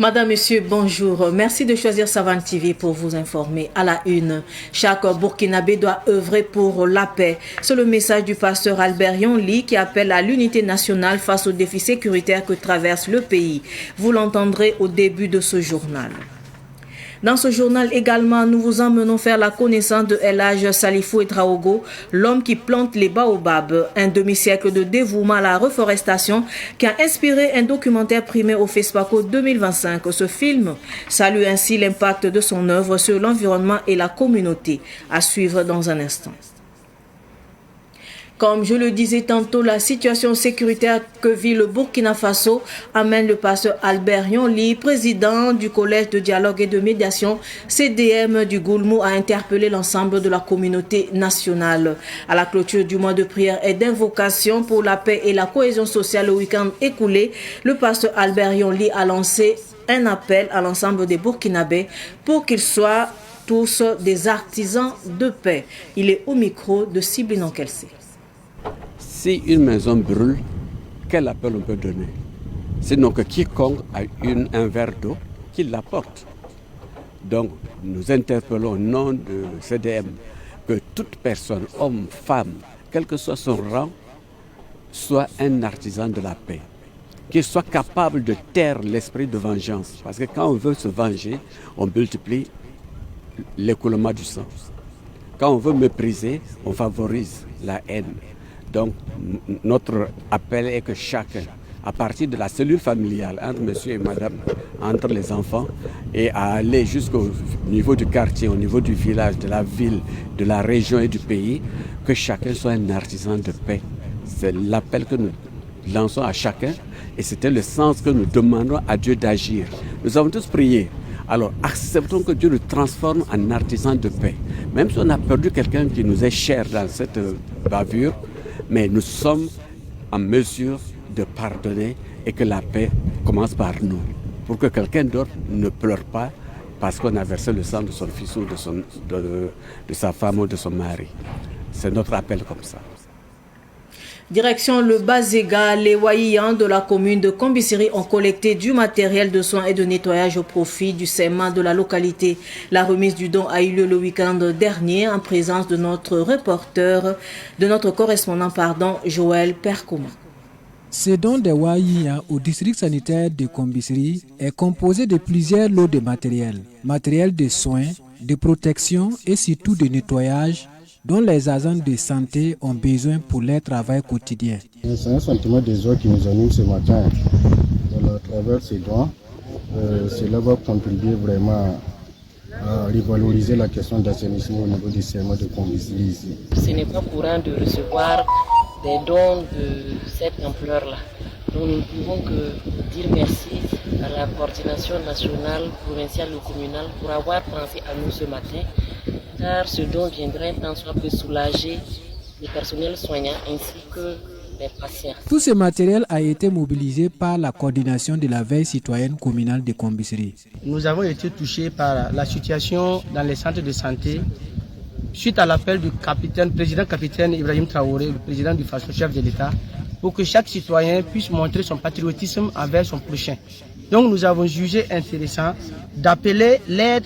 Madame, Monsieur, bonjour. Merci de choisir Savane TV pour vous informer. À la une, chaque Burkinabé doit œuvrer pour la paix. C'est le message du pasteur Albert Yonli qui appelle à l'unité nationale face aux défis sécuritaires que traverse le pays. Vous l'entendrez au début de ce journal. Dans ce journal également, nous vous emmenons faire la connaissance de El Hadj Salifou Traogo, l'homme qui plante les baobabs, un demi-siècle de dévouement à la reforestation qui a inspiré un documentaire primé au FESPACO 2025. Ce film salue ainsi l'impact de son œuvre sur l'environnement et la communauté. À suivre dans un instant. Comme je le disais tantôt, la situation sécuritaire que vit le Burkina Faso amène le pasteur Albert Yonli, président du Collège de dialogue et de médiation CDM du Goulmou, à interpeller l'ensemble de la communauté nationale. À la clôture du mois de prière et d'invocation pour la paix et la cohésion sociale le week-end écoulé, le pasteur Albert Yonli a lancé un appel à l'ensemble des Burkinabés pour qu'ils soient tous des artisans de paix. Il est au micro de Siblinon Kelsey. Si une maison brûle, quel appel on peut donner? Sinon que quiconque a un verre d'eau, qu'il l'apporte. Donc nous interpellons au nom de CDM que toute personne, homme, femme, quel que soit son rang, soit un artisan de la paix. Qu'il soit capable de taire l'esprit de vengeance. Parce que quand on veut se venger, on multiplie l'écoulement du sang. Quand on veut mépriser, on favorise la haine. Donc, notre appel est que chacun, à partir de la cellule familiale, entre monsieur et madame, entre les enfants, et à aller jusqu'au niveau du quartier, au niveau du village, de la ville, de la région et du pays, que chacun soit un artisan de paix. C'est l'appel que nous lançons à chacun, et c'était le sens que nous demandons à Dieu d'agir. Nous avons tous prié. Alors, acceptons que Dieu nous transforme en artisans de paix. Même si on a perdu quelqu'un qui nous est cher dans cette bavure, mais nous sommes en mesure de pardonner et que la paix commence par nous. Pour que quelqu'un d'autre ne pleure pas parce qu'on a versé le sang de son fils ou de sa femme ou de son mari. C'est notre appel comme ça. Direction le Bazéga, les Waïans de la commune de Kombisiri ont collecté du matériel de soins et de nettoyage au profit du serment de la localité. La remise du don a eu lieu le week-end dernier en présence de notre correspondant, Joël Perkouma. Ce don des Waïans au district sanitaire de Kombisiri est composé de plusieurs lots de matériel. Matériel de soins, de protection et surtout de nettoyage dont les agents de santé ont besoin pour leur travail quotidien. C'est un sentiment de joie qui nous anime ce matin. À travers ces dons, cela va contribuer vraiment à revaloriser la question d'assainissement au niveau du serment de Kombisiri ici. Ce n'est pas courant de recevoir des dons de cette ampleur-là. Donc nous ne pouvons que dire merci à la coordination nationale, provinciale ou communale pour avoir pensé à nous ce matin, car ce don viendrait tant soit peu soulager les personnels soignants ainsi que les patients. Tout ce matériel a été mobilisé par la coordination de la veille citoyenne communale de Kombisiri. Nous avons été touchés par la situation dans les centres de santé suite à l'appel du président-capitaine Ibrahim Traoré, le président du FASO, chef de l'État, pour que chaque citoyen puisse montrer son patriotisme envers son prochain. Donc nous avons jugé intéressant d'appeler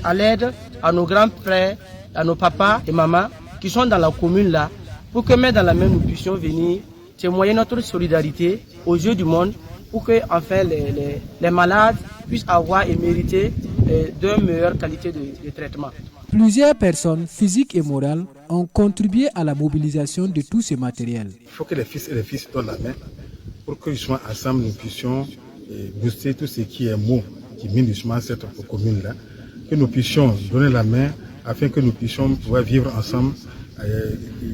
à l'aide à nos grands frères, à nos papas et mamans qui sont dans la commune là, pour que main dans la main nous puissions venir témoigner notre solidarité aux yeux du monde, pour que enfin les malades puissent avoir et mériter d'une meilleure qualité de traitement. Plusieurs personnes physiques et morales ont contribué à la mobilisation de tout ce matériel. Il faut que les fils et les filles donnent la main pour que justement ensemble nous puissions booster tout ce qui est mot qui mine justement cette commune-là, que nous puissions donner la main afin que nous puissions pouvoir vivre ensemble,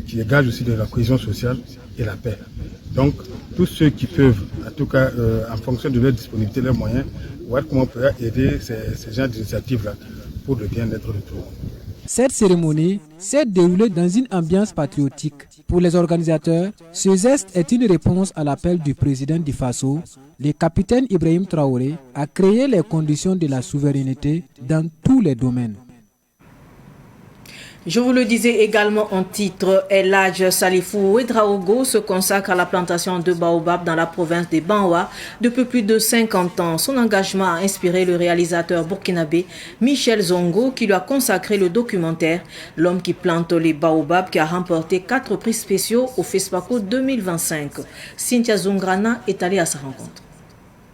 qui dégage aussi de la cohésion sociale et la paix. Donc, tous ceux qui peuvent, en tout cas en fonction de leur disponibilité, leurs moyens, voir comment on peut aider ces gens d'initiatives-là pour le bien-être de tout le monde. Cette cérémonie s'est déroulée dans une ambiance patriotique. Pour les organisateurs, ce geste est une réponse à l'appel du président du Faso, le capitaine Ibrahim Traoré, à créer les conditions de la souveraineté dans tous les domaines. Je vous le disais également en titre, El Hadj Salifou Ouedraogo se consacre à la plantation de baobab dans la province des Banwa depuis plus de 50 ans. Son engagement a inspiré le réalisateur burkinabé Michel Zongo qui lui a consacré le documentaire L'homme qui plante les baobabs qui a remporté 4 prix spéciaux au FESPACO 2025. Cynthia Zungrana est allée à sa rencontre.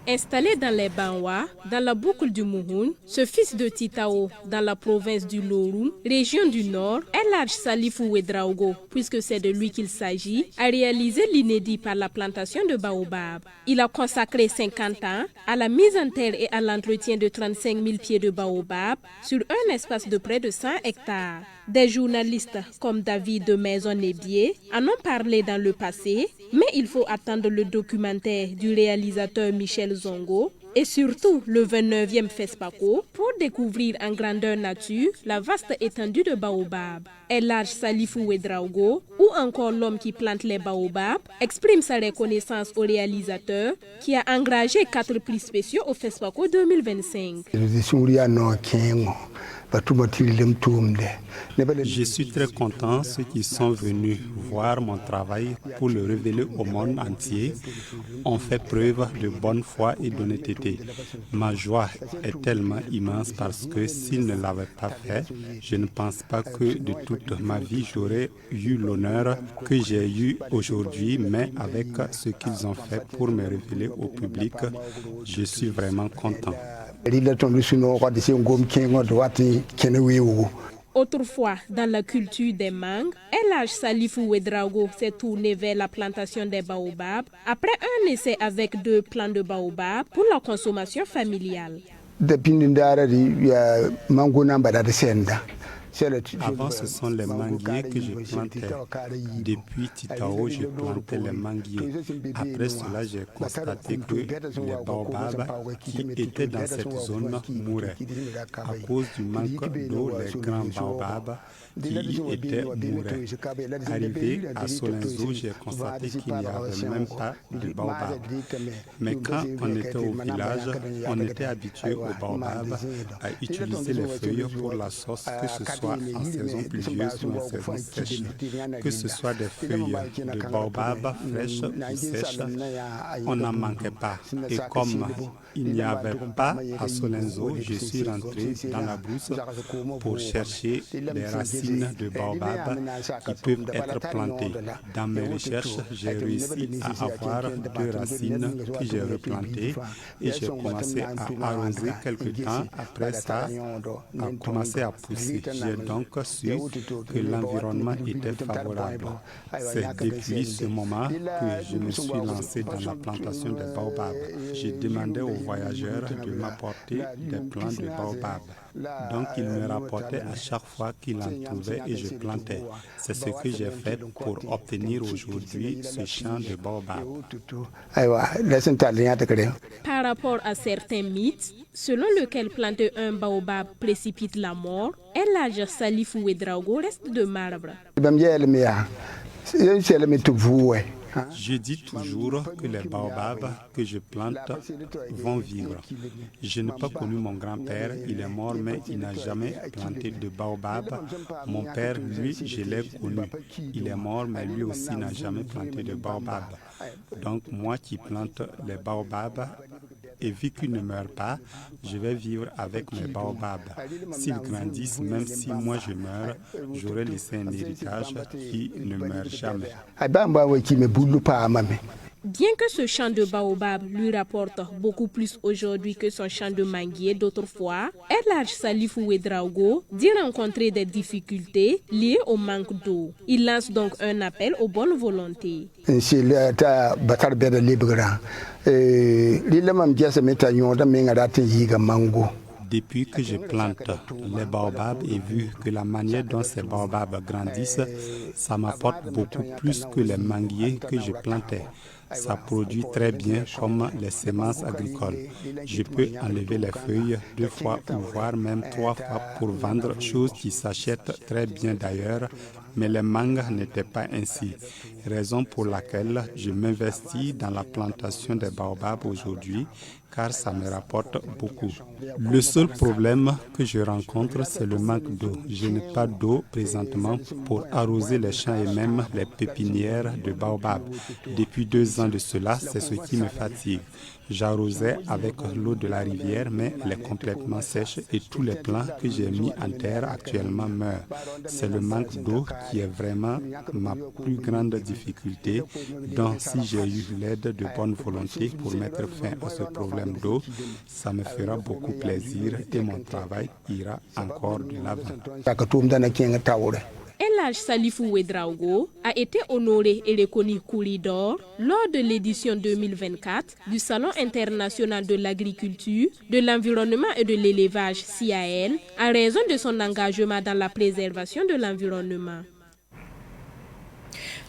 Installé dans les Banwa, dans la boucle du Mouhoun, ce fils de Titao, dans la province du Lorum, région du Nord, El Hadj Salifou Ouedraogo, puisque c'est de lui qu'il s'agit, a réalisé l'inédit par la plantation de baobab. Il a consacré 50 ans à la mise en terre et à l'entretien de 35 000 pieds de baobab sur un espace de près de 100 hectares. Des journalistes comme David de Maison-Nébier en ont parlé dans le passé, mais il faut attendre le documentaire du réalisateur Michel Zongo et surtout le 29e FESPACO pour découvrir en grandeur nature la vaste étendue de baobab. El Hadj Salifou Ouedraogo, ou encore l'homme qui plante les baobabs, exprime sa reconnaissance au réalisateur qui a engrangé 4 prix spéciaux au FESPACO 2025. Je suis très content ceux qui sont venus voir mon travail pour le révéler au monde entier ont fait preuve de bonne foi et d'honnêteté. Ma joie est tellement immense parce que s'ils ne l'avaient pas fait, je ne pense pas que de toute ma vie j'aurais eu l'honneur que j'ai eu aujourd'hui, mais avec ce qu'ils ont fait pour me révéler au public, je suis vraiment content. Autrefois, dans la culture des mangues, El Hadj Salifou Ouedraogo s'est tourné vers la plantation des baobabs après un essai avec 2 plants de baobab pour la consommation familiale. Avant, ce sont les manguiers que je plantais. Depuis Titao, je plantais les manguiers. Après cela, j'ai constaté que les baobabs qui étaient dans cette zone mouraient. À cause du manque d'eau, les grands baobabs qui y étaient mouraient. Arrivé à Solenzo, j'ai constaté qu'il n'y avait même pas de baobab. Mais quand on était au village, on était habitué aux baobabs à utiliser les feuilles pour la sauce, que ce soit en saison pluvieuse ou en saison sèche. Que ce soit des feuilles de baobab fraîches ou sèches, on n'en manquait pas. Et comme il n'y avait pas à Solenzo, je suis rentré dans la brousse pour chercher des racines de baobab qui peuvent être plantées. Dans mes recherches, j'ai réussi à avoir 2 racines que j'ai replantées et j'ai commencé à arroser quelque temps. Après ça, a commencé à pousser. J'ai donc su que l'environnement était favorable. C'est depuis ce moment que je me suis lancé dans la plantation des baobabs. J'ai demandé aux voyageurs de m'apporter des plants de baobab. Donc ils me rapportaient à chaque fois qu'ils en trouvaient et je plantais. C'est ce que j'ai fait pour obtenir aujourd'hui ce champ de baobab. Par rapport à certains mythes, selon lequel planter un baobab précipite la mort, El Hadj Salifou Ouedraogo reste de marbre. Je dis toujours que les baobabs que je plante vont vivre. Je n'ai pas connu mon grand-père, il est mort, mais il n'a jamais planté de baobab. Mon père, lui, je l'ai connu. Il est mort, mais lui aussi n'a jamais planté de baobab. Donc moi qui plante les baobabs, et vu qu'ils ne meurent pas, je vais vivre avec mes baobabs. S'ils grandissent, même si moi je meurs, j'aurai laissé un héritage qui ne meurt jamais. Bien que ce champ de baobab lui rapporte beaucoup plus aujourd'hui que son champ de manguier d'autrefois, El Hadj Salifou Ouedraogo dit rencontrer des difficultés liées au manque d'eau. Il lance donc un appel aux bonnes volontés. Depuis que je plante les baobabs et vu que la manière dont ces baobabs grandissent, ça m'apporte beaucoup plus que les manguiers que je plantais. Ça produit très bien comme les semences agricoles. Je peux enlever les feuilles 2 fois ou voire même 3 fois pour vendre, chose qui s'achète très bien d'ailleurs, mais les mangues n'étaient pas ainsi. Raison pour laquelle je m'investis dans la plantation des baobabs aujourd'hui, car ça me rapporte beaucoup. Le seul problème que je rencontre, c'est le manque d'eau. Je n'ai pas d'eau présentement pour arroser les champs et même les pépinières de baobab. Depuis 2 ans de cela, c'est ce qui me fatigue. J'arrosais avec l'eau de la rivière, mais elle est complètement sèche et tous les plants que j'ai mis en terre actuellement meurent. C'est le manque d'eau qui est vraiment ma plus grande difficulté. Donc, si j'ai eu l'aide de bonne volonté pour mettre fin à ce problème d'eau, ça me fera beaucoup plaisir et mon travail ira encore de l'avant. El Hadj Salifou Ouedraogo a été honoré et reconnu Kouli d'or lors de l'édition 2024 du Salon international de l'agriculture, de l'environnement et de l'élevage CIAL en raison de son engagement dans la préservation de l'environnement.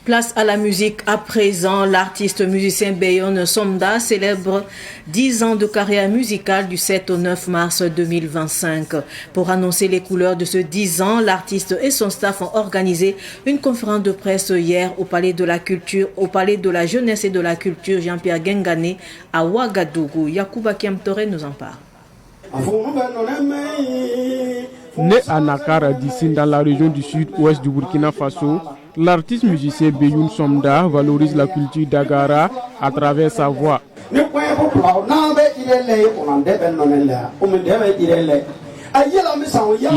Place à la musique à présent. L'artiste musicien Beyoun Somda célèbre 10 ans de carrière musicale du 7 au 9 mars 2025. Pour annoncer les couleurs de ce 10 ans, l'artiste et son staff ont organisé une conférence de presse hier au Palais de la Culture, au Palais de la Jeunesse et de la Culture Jean-Pierre Gengane à Ouagadougou. Yacouba Kiamtore nous en parle. Né à Nakar, d'ici dans la région du sud-ouest du Burkina Faso, l'artiste musicien Beyoun Somda valorise la culture d'Agara à travers sa voix. Il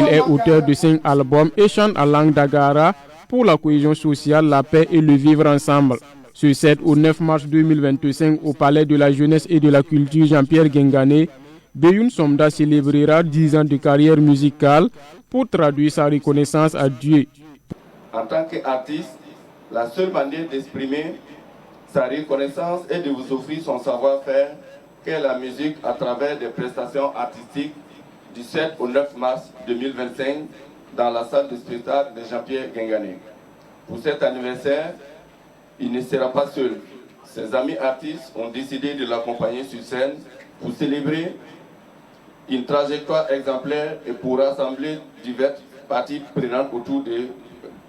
est auteur de 5 albums et chante en langue d'Agara pour la cohésion sociale, la paix et le vivre ensemble. Ce 7 au 9 mars 2025 au Palais de la Jeunesse et de la Culture Jean-Pierre Gengane, Beyoun Somda célébrera 10 ans de carrière musicale pour traduire sa reconnaissance à Dieu. En tant qu'artiste, la seule manière d'exprimer sa reconnaissance est de vous offrir son savoir-faire, qu'est la musique à travers des prestations artistiques du 7 au 9 mars 2025 dans la salle de spectacle de Jean-Pierre Gengane. Pour cet anniversaire, il ne sera pas seul. Ses amis artistes ont décidé de l'accompagner sur scène pour célébrer une trajectoire exemplaire et pour rassembler diverses parties prenantes autour de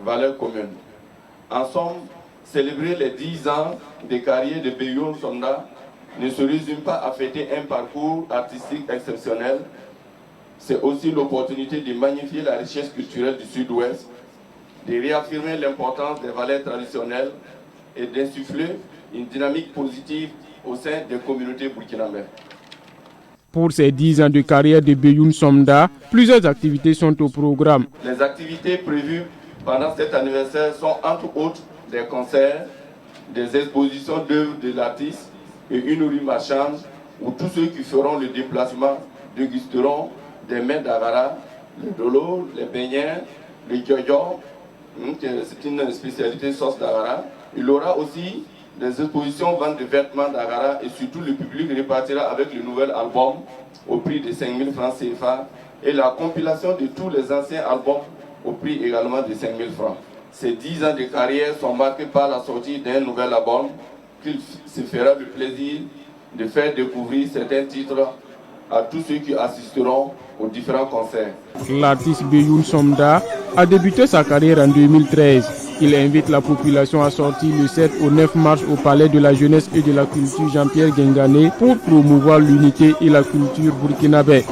valeurs communes. En somme, célébrer les 10 ans de carrière de Beyoun Somda ne se résume pas à fêter un parcours artistique exceptionnel, c'est aussi l'opportunité de magnifier la richesse culturelle du Sud-Ouest, de réaffirmer l'importance des valeurs traditionnelles et d'insuffler une dynamique positive au sein des communautés burkinabées. Pour ces 10 ans de carrière de Beyoun Somda, plusieurs activités sont au programme. Les activités prévues pendant cet anniversaire sont entre autres des concerts, des expositions d'œuvres de l'artiste et une rue marchande où tous ceux qui feront le déplacement dégusteront des mets d'Agara, le dolo, les beignets, le gyoyo, c'est une spécialité sauce d'Agara. Il y aura aussi des expositions vente de vêtements d'Agara et surtout le public repartira avec le nouvel album au prix de 5 000 francs CFA et la compilation de tous les anciens albums au prix également de 5 000 francs. Ces 10 ans de carrière sont marqués par la sortie d'un nouvel album qu'il se fera le plaisir de faire découvrir certains titres à tous ceux qui assisteront aux différents concerts. L'artiste Beyoun Somda a débuté sa carrière en 2013. Il invite la population à sortir le 7 au 9 mars au Palais de la Jeunesse et de la Culture Jean-Pierre Gengane pour promouvoir l'unité et la culture burkinabé.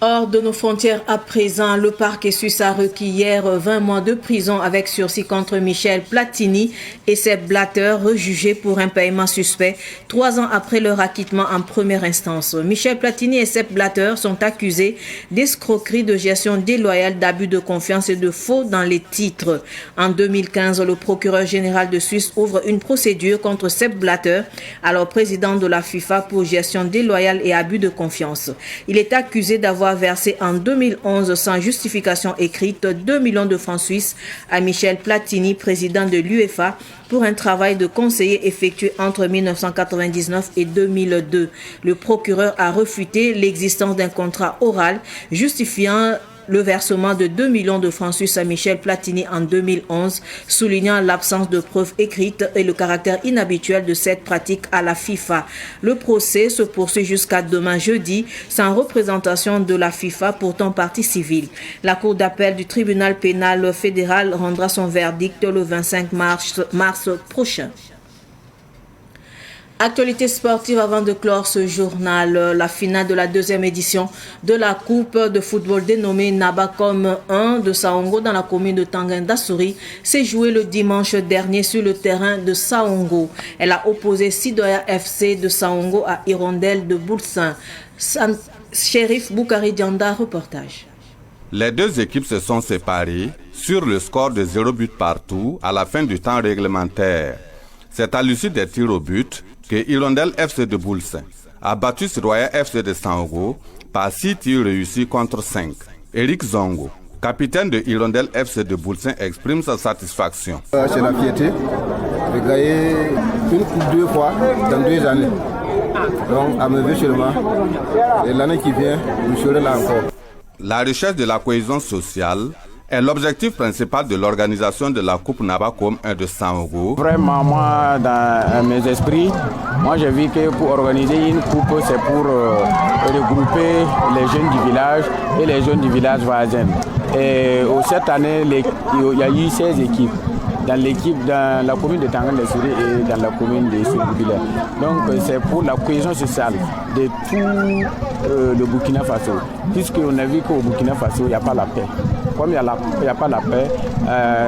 Hors de nos frontières à présent, le parquet suisse a requis hier 20 mois de prison avec sursis contre Michel Platini et Sepp Blatter, rejugés pour un paiement suspect 3 ans après leur acquittement en première instance. Michel Platini et Sepp Blatter sont accusés d'escroquerie, de gestion déloyale, d'abus de confiance et de faux dans les titres. En 2015, le procureur général de Suisse ouvre une procédure contre Sepp Blatter, alors président de la FIFA, pour gestion déloyale et abus de confiance. Il est accusé d'avoir versé en 2011 sans justification écrite 2 millions de francs suisses à Michel Platini, président de l'UEFA, pour un travail de conseiller effectué entre 1999 et 2002. Le procureur a refuté l'existence d'un contrat oral justifiant le versement de 2 millions de francs suisses à Michel Platini en 2011, soulignant l'absence de preuves écrites et le caractère inhabituel de cette pratique à la FIFA. Le procès se poursuit jusqu'à demain jeudi, sans représentation de la FIFA, pourtant partie civile. La Cour d'appel du tribunal pénal fédéral rendra son verdict le 25 mars prochain. Actualité sportive avant de clore ce journal. La finale de la deuxième édition de la Coupe de football dénommée Nabacom 1 de Saongo dans la commune de Tanguin-Dassouri s'est jouée le dimanche dernier sur le terrain de Saongo. Elle a opposé Sidoya FC de Saongo à Hirondelle de Boulsin. Shérif Boukari Dianda, reportage. Les deux équipes se sont séparées sur le score de 0 but partout à la fin du temps réglementaire. C'est à l'issue des tirs au but que Hirondelle FC de Boulsin a battu Sidoya FC de Saongo par 6 tirs réussis contre 5. Eric Zongo, capitaine de Hirondelle FC de Boulsin, exprime sa satisfaction. C'est la fierté de gagner une coupe 2 fois dans 2 années. Donc à me ver seulement, et l'année qui vient, je serai là encore. La recherche de la cohésion sociale est l'objectif principal de l'organisation de la Coupe Nabacom 1 de Saongo. Vraiment, moi, dans mes esprits, moi j'ai vu que pour organiser une coupe, c'est pour regrouper les jeunes du village et les jeunes du village voisin. Et cette année, il y a eu 16 équipes. Dans la commune de Tanguin-Dassouri et dans la commune de Souboubilé. Donc c'est pour la cohésion sociale de tout le Burkina Faso. Puisqu'on a vu qu'au Burkina Faso, il n'y a pas la paix. Comme il n'y a pas la paix,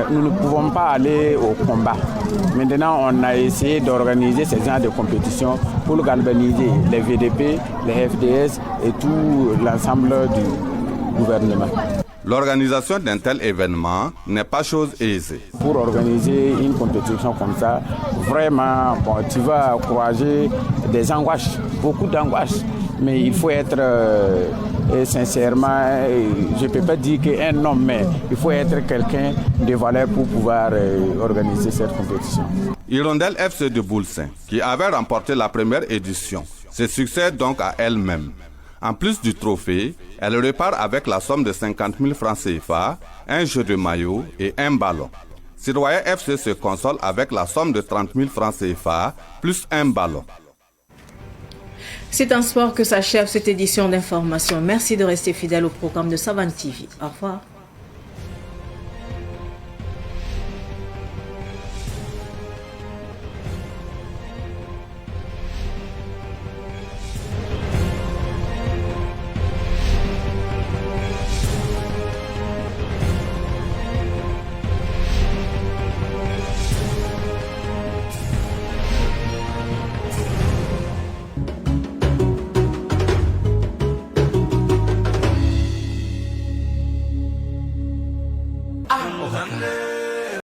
nous ne pouvons pas aller au combat. Maintenant, on a essayé d'organiser ces genres de compétitions pour galvaniser les VDP, les FDS et tout l'ensemble du gouvernement. L'organisation d'un tel événement n'est pas chose aisée. Pour organiser une compétition comme ça, vraiment, tu vas croiser des angoisses, beaucoup d'angoisses. Mais il faut être sincèrement, je ne peux pas dire qu'un homme, mais il faut être quelqu'un de valeur pour pouvoir organiser cette compétition. Hirondelle FC de Boulsin, qui avait remporté la première édition, se succède donc à elle-même. En plus du trophée, elle repart avec la somme de 50 000 francs CFA, un jeu de maillot et un ballon. Sidoya FC se console avec la somme de 30 000 francs CFA plus un ballon. C'est un sport que s'achève cette édition d'information. Merci de rester fidèle au programme de Savane TV. Au revoir.